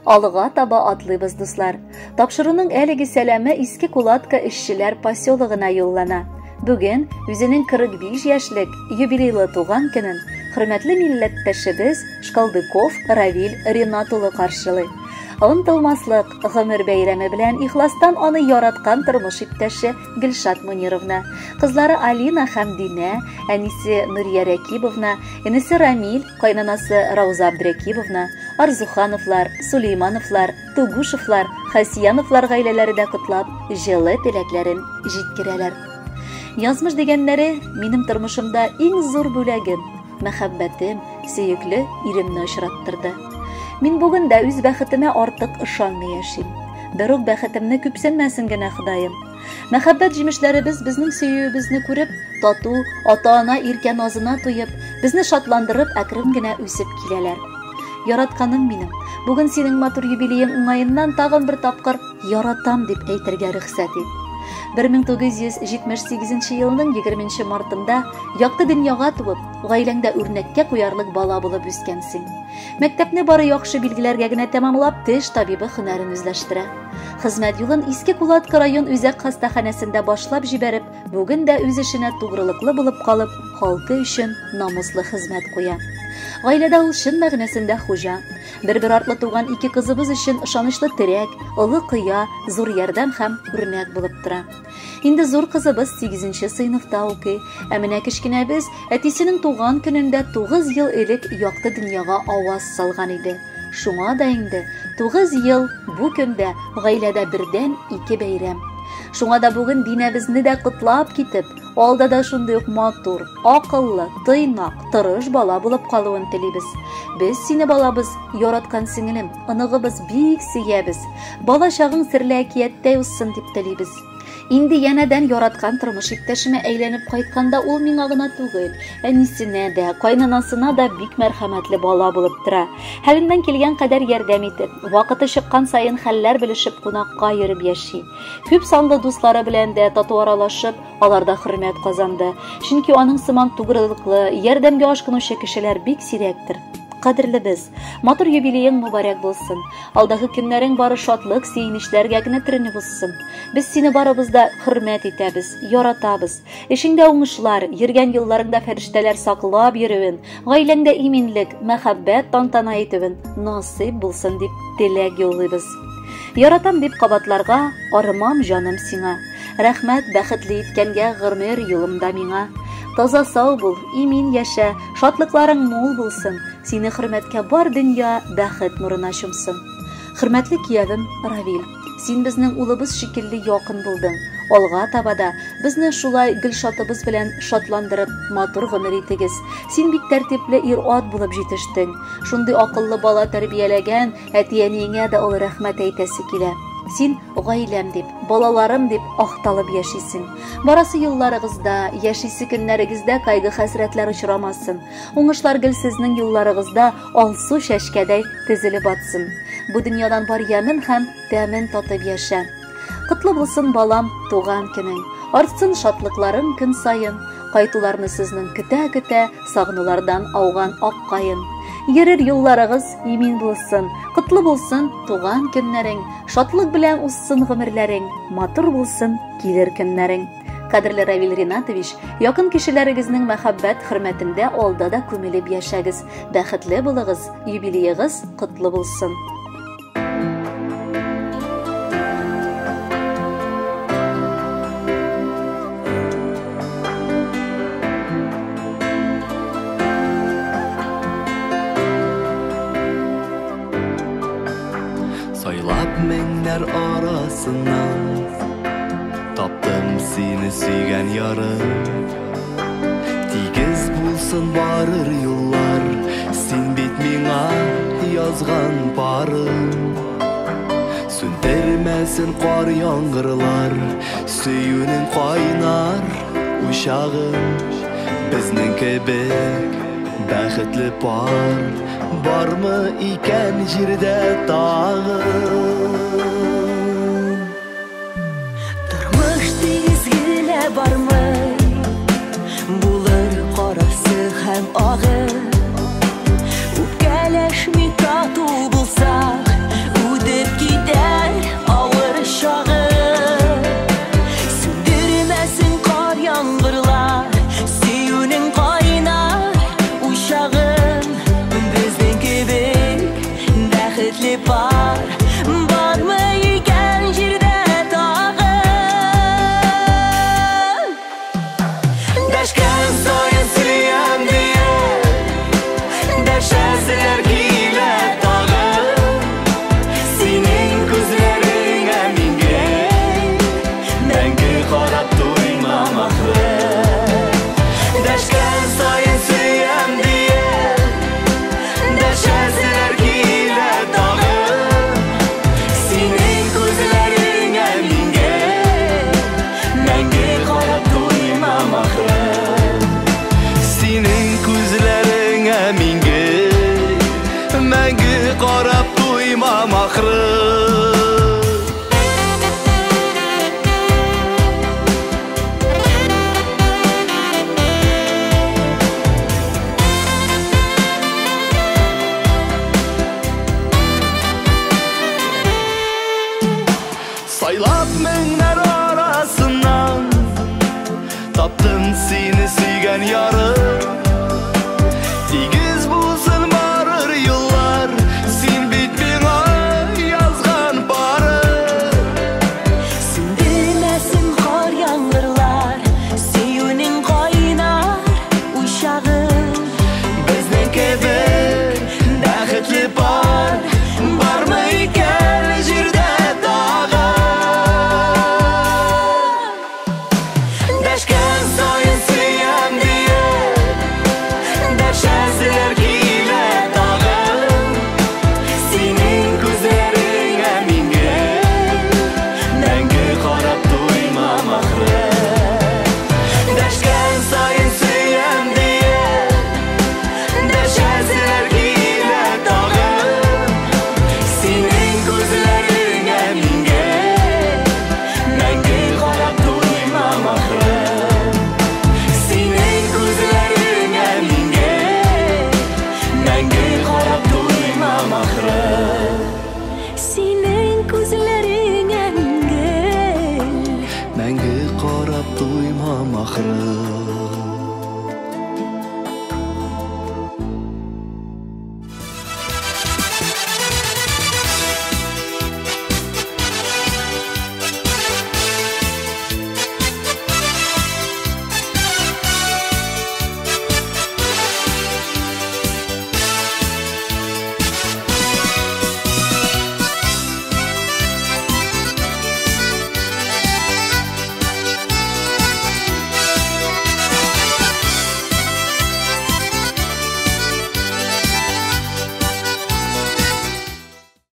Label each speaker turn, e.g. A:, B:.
A: Алыга таба атлыйбыз, дуслар. Тапшыруның әлеге сәламе Иске Кулатка эшчеләр поселогына юллана. Бүген үзенең 45 яшьлек юбилейлы туган көнен хөрмәтле милләттәшебез Шкалдыков Равил Ринат улы каршылый. Онытылмаслык гомер бәйрәме белән ихластан аны яраткан тормыш иптәше Гөлшат Мунировна, кызлары Алина һәм Динә, әнисе Нурия Рәкибовна, энесе Рамил, кайнанасы Рауза Абдрәкибовна, Арзухановлар, Сулеймановлар, Тугушевлар, Хасияновлар гаиләләре дә котлап, җылы теләкләрен җиткерәләр. Язмыш дигәннәре минем тормышымда иң зур бүләгем, мәхәббәтем, сөекле иремне очраттырды. Мин бүген дә үз бәхетемә артык ышанмый яшим. Бер үк бәхетемне күпсенмәсен генә Ходаем. Мәхәббәт җимешләребез безнең сөюебезне күреп, тату, ата-ана иркә назына туеп, безне шатландырып, әкрен генә үсеп киләләр. Яратканым минем, бүген синең матур юбилеең уңаеннан тагын бер тапкыр яратам дип әйтергә рөхсәт ит. 1978 елның 20 мартында якты дөньяга туып, гаиләңдә үрнәккә куярлык бала булып үскәнсең. Мәктәпне бары яхшы билгеләргә генә тәмамлап, теш табибы һөнәрен үзләштерә. Хезмәт юлын Иске Кулатка район үзәк хастаханәсендә башлап җибәреп, бүген дә үз эшенә тугрылыклы булып калып, халкы өчен намуслы хезмәт куя. Гаиләдә ул чын мәгънәсендә хуҗа. Бер артлы туган ике кызыбыз өчен ышанычлы терәк, олы кыя, зур ярдәм һәм үрнәк булып тора. Инде зур кызыбыз 8нче сыйныфта укый, ә менә кечкенәбез әтисенең туган көнендә 9 ел элек якты дөньяга аваз салган иде. Шуңа да инде 9 ел бу көндә гаиләдә бердән 2 бәйрәм. Шуңа да бүген Динәбезне дә котлап китеп, алда да шундый ук матур, акыллы, тыйнак, тырыш бала булып калуын телибез. Без сине балабыз, яраткан сеңелем, ыныгыбыз бик сөябез. Бала чагың серле әкияттәй уссын дип телибез. Инде янәдән яраткан тормыш иптәшемә әйләнеп кайтканда ул миңа гына түгел, әнисенә дә, кайнанасына да бик мәрхәмәтле бала булып тора. Хәленнән килгән кадәр ярдәм итеп, вакыты чыккан саен хәлләр белешеп кунакка йөреп яши. Күп санлы дуслары белән дә тату аралашып, аларда хөрмәт казанды. Чөнки аның сыман тугрылыклы, ярдәмгә ашкынучы кешеләр бик сирәктер. Кадерле без, матур юбилеең мубарак булсын. Алдагы көннәрең бары шатлык, сөенечләргә генә төренеп узсын. Без сине барыбыз да хөрмәт итәбез, яратабыз. Эшеңдә уңышлар, йөргән юлларыңда фәрештәләр саклап йөрүен, гаиләңдә иминлек, мәхәббәт тантана итүен насыйп булсын дип теләк юллыйбыз. Яратам дип кабатларга, арымам җаным сиңа. Рәхмәт бәхетле иткәнгә гомер юлымда миңа. Таза сау бул, имин яшә, шатлыкларың мул булсын. Сине хөрмәткә бар дөнья бәхет нурына чумсын. Хөрмәтле киявем Равил, син безнең улыбыз шикелле якын булдың. Алга табада безне шулай Гөлшатыбыз белән шатландырып, матур гомер итегез. Син бик тәртипле ир-ат булып җитештең. Шундый акыллы бала тәрбияләгән әти-әниеңә дә ул рәхмәт әйтәсе килә. Син гаиләм дип, балаларым дип ахталып яшисең. Барасы юлларыгызда, яшисе көннәрегездә кайгы-хәсрәтләр очрамасын. Уңышлар гел сезнең юлларыгызда алсу чәчкәдәй тезелеп атсын. Бу дөньядан бар ямен һәм тәмен татып яшә. Котлы булсын балам туган көнең. Артсын шатлыкларың көн саен. Кайтуларны сезнең көтә-көтә, сагынулардан ауган ак кайын. Йөрер юлларыгыз имин булсын, котлы булсын туган көннәрең, шатлык белән уссын гомерләрең, матур булсын килер көннәрең. Кадерле Равил Ринатович, якын кешеләрегезнең мәхәббәт хөрмәтендә алда да күмелеп яшәгез. Бәхетле булыгыз, юбилеегыз котлы булсын.
B: Mengler arasından taptım seni süygen yarım. Tigiz bulsun barır yollar, sen bit ming'a yazgan barım. Süntermesin qar yangırlar, süyünün qaynar uşağım. Bizning kebek bәхетле пар, бармы икән җирдә тагын?
C: Тормыш тизгелә бармы, булыр карасы һәм агы. Үпкәләшми тату булсак,
B: Dashasilar kiyla tag'in sening ko'zlaringga menga mangu qarab to'ymam axir dashgan sayin suyam deya dashasilar kiyla tag'in sening ko'zlaringga menga mangu qarab to'ymam axir sening ko'zlaringga menga mangu qarab to'ymam axir